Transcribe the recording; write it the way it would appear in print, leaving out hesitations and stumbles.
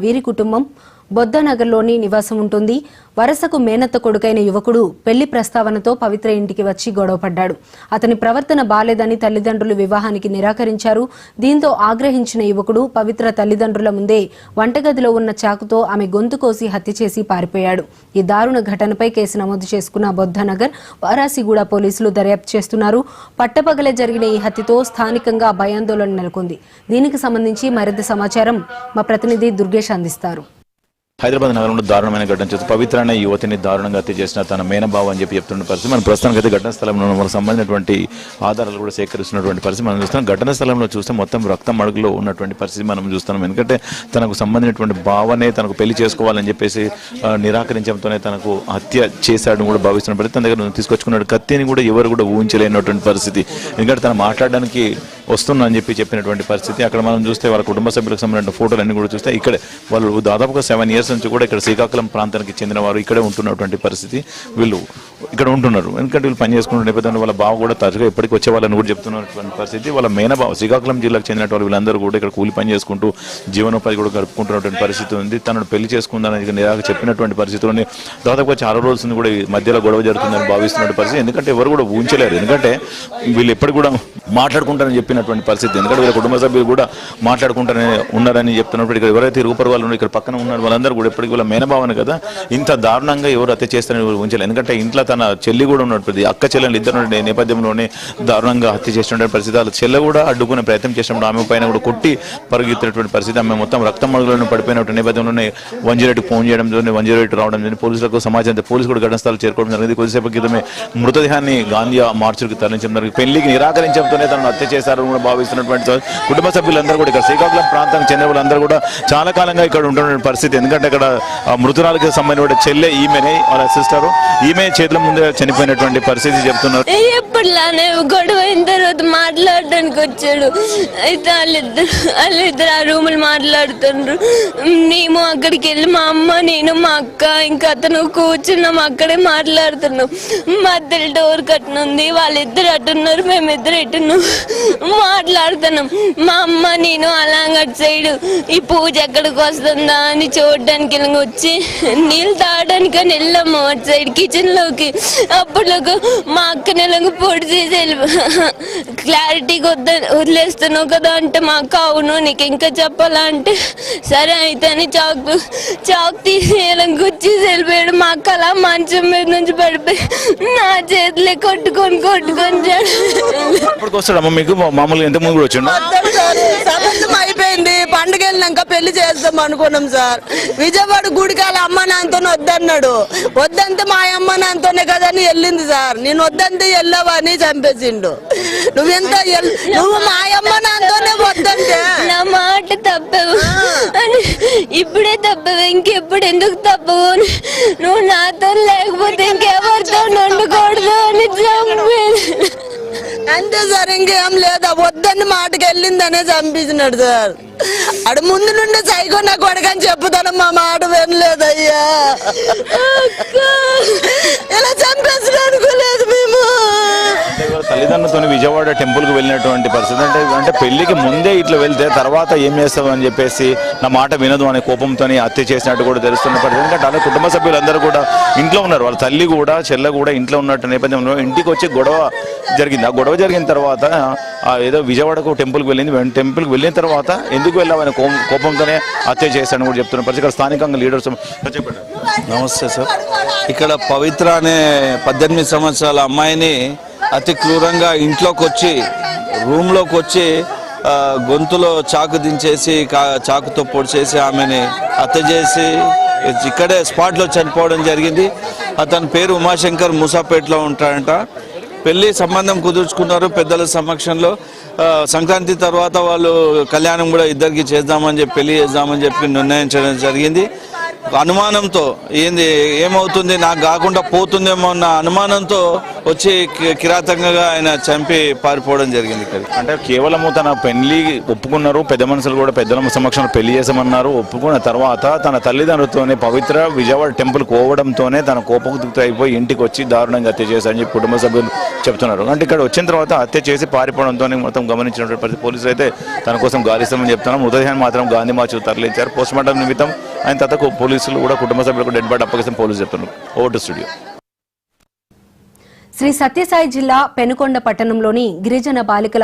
వీరి కుటుంబం బొద్దనగర్లోని నివాసం ఉంటుంది. వరసకు మేనత్త కొడుకైన యువకుడు పెళ్లి ప్రస్తావనతో పవిత్ర ఇంటికి వచ్చి గొడవపడ్డాడు. అతని ప్రవర్తన బాలేదని తల్లిదండ్రులు వివాహానికి నిరాకరించారు. దీంతో ఆగ్రహించిన యువకుడు పవిత్ర తల్లిదండ్రుల ముందే వంటగదిలో ఉన్న చాకుతో ఆమె గొంతు కోసి హత్య చేసి పారిపోయాడు. ఈ దారుణ ఘటనపై కేసు నమోదు చేసుకున్న బొద్దనగర్ వారాసిగూడ పోలీసులు దర్యాప్తు చేస్తున్నారు. పట్టపగలే జరిగిన ఈ హత్యతో స్థానికంగా భయాందోళన నెలకొంది. దీనికి సంబంధించి మరింత సమాచారం మా ప్రతినిధి దుర్గేష్ అందిస్తారు. హైదరాబాద్ నగరంలో దారుణమైన ఘటన చేస్తూ పవిత్ర అనే యువతిని దారుణంగా హత్య చేసిన తన మేనబావ అని చెప్తున్న పరిస్థితి మనం ప్రస్తుతానికి అయితే ఘటనా స్థలంలో మనకు సంబంధించినటువంటి ఆధారాలు కూడా సేకరిస్తున్నటువంటి పరిస్థితి మనం చూస్తున్నాం. ఘటనా స్థలంలో చూస్తే మొత్తం రక్తం అడుగులో ఉన్నటువంటి పరిస్థితి మనం చూస్తున్నాం. ఎందుకంటే తనకు సంబంధించినటువంటి బావనే తనకు పెళ్లి చేసుకోవాలని చెప్పేసి నిరాకరించడంతోనే తనకు హత్య చేశాడని కూడా భావిస్తున్న పరిస్థితి. తన దగ్గర తీసుకొచ్చుకున్న కత్తిని కూడా ఎవరు కూడా ఊహించలేనటువంటి పరిస్థితి. ఎందుకంటే తను మాట్లాడడానికి వస్తున్నా అని చెప్పినటువంటి పరిస్థితి. అక్కడ మనం చూస్తే వాళ్ళ కుటుంబ సభ్యులకు సంబంధించిన ఫోటోలు అన్ని కూడా చూస్తే ఇక్కడ వాళ్ళు దాదాపుగా 7 years నుంచి కూడా ఇక్కడ శ్రీకాకుళం ప్రాంతానికి చెందిన వారు ఇక్కడే ఉంటున్నటువంటి పరిస్థితి. వీళ్ళు ఇక్కడ ఉంటున్నారు. ఎందుకంటే వీళ్ళు పని చేసుకుంటున్న నేపథ్యంలో వాళ్ళ బావ కూడా తరచుగా ఎప్పటికి వచ్చే వాళ్ళని కూడా చెప్తున్నటువంటి పరిస్థితి. వాళ్ళ మేనబావ శ్రీకాకుళం జిల్లాకు చెందినటువంటి వీళ్ళందరూ కూడా ఇక్కడ కూలి పని చేసుకుంటూ జీవనోపాధి కూడా గడుపుకుంటున్నటువంటి పరిస్థితి ఉంది. తనను పెళ్లి చేసుకుందని చెప్పినటువంటి పరిస్థితుల్లోని దాదాపుగా చాలా రోజులు కూడా మధ్యలో గొడవ జరుగుతుందని భావిస్తున్నటువంటి పరిస్థితి. ఎందుకంటే ఎవరు కూడా ఊహించలేరు. ఎందుకంటే వీళ్ళు ఎప్పటికి కూడా మాట్లాడుకుంటారని చెప్పినటువంటి పరిస్థితి. ఎందుకంటే వీళ్ళ కుటుంబ సభ్యులు కూడా మాట్లాడుకుంటారని ఉన్నారని చెప్తున్నప్పుడు ఇక్కడ ఎవరైతే రూపర్ వాళ్ళు ఇక్కడ పక్కన ఉన్నారు వాళ్ళందరూ కూడా ఎప్పటికీ వీళ్ళ మేనబావను కదా ఇంత దారుణంగా ఎవరు హత్య చేస్తారని ఊహించలేదు. ఎందుకంటే ఇంట్లో తన చెల్లి కూడా ఉన్నటువంటి అక్క చెల్లెలు ఇద్దరు నేపథ్యంలోనే దారుణంగా హత్య చేసినటువంటి పరిస్థితి. వాళ్ళ చెల్లె కూడా అడ్డుకునే ప్రయత్నం చేసినప్పుడు ఆమె పైన కూడా కొట్టి పరుగెత్తినటువంటి పరిస్థితి. ఆమె మొత్తం రక్తం మడుగులను పడిపోయినటువంటి నేపథ్యంలోనే 108కి ఫోన్ చేయడం జరిగింది. 108 రావడం జరిగింది. పోలీసులకు సమాచారం పోలీసు కూడా ఘటన స్థలాలు చేరుకోవడం జరిగింది. కొద్దిసేపు క్రితమే మృతదేహాన్ని గాంధీ మార్చుకి తరలించడం జరిగింది. పెళ్లికి నిరాకరించడంతోనే తనను హత్య చేశారని కూడా భావిస్తున్నటువంటి కుటుంబ సభ్యులందరూ కూడా ఇక్కడ శ్రీకాకుళం ప్రాంతానికి చెందిన వాళ్ళందరూ కూడా చాలా కాలంగా ఇక్కడ ఉంటున్న పరిస్థితి. ఎందుకంటే అక్కడ మృతురాలకు సంబంధించిన చెల్లె ఈమెనే వాళ్ళ సిస్టర్ ఈమె చేతుల ముందే చనిపోయినటువంటి పరిస్థితి చెప్తున్నారు. ఎప్పటిలానే గొడవ అయిన తర్వాత మాట్లాడడానికి వచ్చాడు. అయితే వాళ్ళిద్దరు ఆ రూములు మాట్లాడుతుండ్రు. మేము అక్కడికి వెళ్ళి మా అమ్మ నేను మా అక్క ఇంకా అతను కూర్చున్నాం. అక్కడే మాట్లాడుతున్నాం. మధ్యలో డోర్ కట్టనుంది. వాళ్ళిద్దరు అట్టున్నారు, మేమిద్దరు ఎట్టున్నాం మాట్లాడుతున్నాం. మా అమ్మ నేను అలాగట్ సైడ్ ఈ పూజ ఎక్కడికి వస్తుందా అని చూడడానికి వచ్చి నీళ్ళు తాగడానికి అని వెళ్ళాము అటు సైడ్ కిచెన్ లోకి. అప్పటిలోకి మా అక్క నెలకు పొడి చేసి క్లారిటీగా వదిలేస్తున్నావు కదా అంటే మా అక్క అవును నీకు ఇంకా చెప్పాలా అంటే సరే అయితే అని చాక్ తీసి గుచ్చేసి వెళ్ళిపోయాడు. మా అక్క అలా మంచం మీద నుంచి పడిపోయి నా చేతులే కొట్టుకొని వస్తాడమ్మా మీకు మామూలుగా ఎంత ముందు కూడా వచ్చాడు. అయిపోయింది పండుగ వెళ్ళినాక పెళ్లి చేద్దాం అనుకున్నాం సార్. విజయవాడ గుడికాల అమ్మ నాన్నతో వద్దన్నాడు. వద్దంటే మా అమ్మ నాన్నతోనే కదా అని వెళ్ళింది సార్. నేను వద్దంటే వెళ్ళవని చంపేసిండు. నువ్వు మా అమ్మ నాన్నతోనే వద్దంటే నా మాట తప్పవు అని ఇప్పుడే తప్పవు ఇంకెప్పుడు ఎందుకు తప్పవు నువ్వు నాతో లేకపోతే ఇంకెవరితో వండుకూడదు అని చంపేది. అంతే సార్ ఇంకేం లేదా వద్దని మాటకి వెళ్ళిందనే చంపించినాడు సార్. అడు ముందు నుండి సైకో నా కొడుకని చెప్పుతాను మా మాట వినలేదయ్యా. ఇలా చంపేసిన అనుకోలేదు మేము. తల్లిదండ్రులతో విజయవాడ టెంపుల్ కు వెళ్ళినటువంటి పరిస్థితి. అంటే పెళ్లికి ముందే ఇట్లా వెళ్తే తర్వాత ఏం చేస్తావు అని చెప్పేసి నా మాట వినదు అనే కోపంతో హత్య చేసినట్టు కూడా తెలుస్తున్న పరిస్థితి. ఎందుకంటే అలా కుటుంబ సభ్యులందరూ కూడా ఇంట్లో ఉన్నారు. వాళ్ళ తల్లి కూడా చెల్లె కూడా ఇంట్లో ఉన్నట్టు నేపథ్యంలో ఇంటికి వచ్చి గొడవ జరిగింది. ఆ గొడవ జరిగిన తర్వాత ఏదో విజయవాడకు టెంపుల్కి వెళ్ళింది. టెంపుల్కి వెళ్ళిన తర్వాత ఎందుకు వెళ్ళామని కోపంతోనే హత్య చేశాడని కూడా చెప్తున్న పరిస్థితి. స్థానికంగా లీడర్స్ చెప్పండి. నమస్తే సార్. ఇక్కడ పవిత్ర అనే 18 సంవత్సరాల అమ్మాయిని అతి క్రూరంగా ఇంట్లోకి వచ్చి రూమ్లోకి వచ్చి గొంతులో చాకు దించేసి చాకుతో పొడిచేసి ఆమెని హత్య చేసి ఇక్కడే స్పాట్లో చనిపోవడం జరిగింది. అతని పేరు ఉమాశంకర్, మూసాపేటలో ఉంటాడంట. పెళ్లి సంబంధం కుదుర్చుకున్నారు పెద్దల సమక్షంలో. సంక్రాంతి తర్వాత వాళ్ళు కళ్యాణం కూడా ఇద్దరికి చేద్దామని చెప్పి పెళ్లి చేద్దామని చెప్పి నిర్ణయించడం జరిగింది. అనుమానంతో ఏమవుతుంది నాకు కాకుండా పోతుందేమో అన్న అనుమానంతో వచ్చి కిరాతకంగా ఆయన చంపి పారిపోవడం జరిగింది ఇక్కడ. అంటే కేవలము తన పెళ్లి ఒప్పుకున్నారు, పెద్ద మనుషులు కూడా పెద్దల సమక్షంలో పెళ్లి చేసామన్నారు. ఒప్పుకున్న తర్వాత తన తల్లిదండ్రులతోనే పవిత్ర విజయవాడ టెంపుల్ పోవడంతోనే తన కోపంతో అయిపోయి ఇంటికి వచ్చి దారుణంగా హత్య చేశారని చెప్పి కుటుంబ సభ్యులు చెప్తున్నారు. అంటే ఇక్కడ వచ్చిన తర్వాత హత్య చేసి పారిపోవడంతో మొత్తం గమనించినటువంటి పరిస్థితి. పోలీసులు అయితే తన కోసం గాలిస్తామని చెప్తున్నారు. మృతదేహాన్ని మాత్రం గాంధీ మార్చు తరలించారు. పోస్టుమార్టం నిమిత్తం ఆయన తర్వాత పోలీసులు కూడా కుటుంబ సభ్యులకు డెడ్ బాడీ అప్పగిస్తామని పోలీసులు చెప్తున్నారు. Over to studio. Shri Sathya Sai జిల్లా పెనుకొండ పట్టణంలోని గిరిజన బాలికల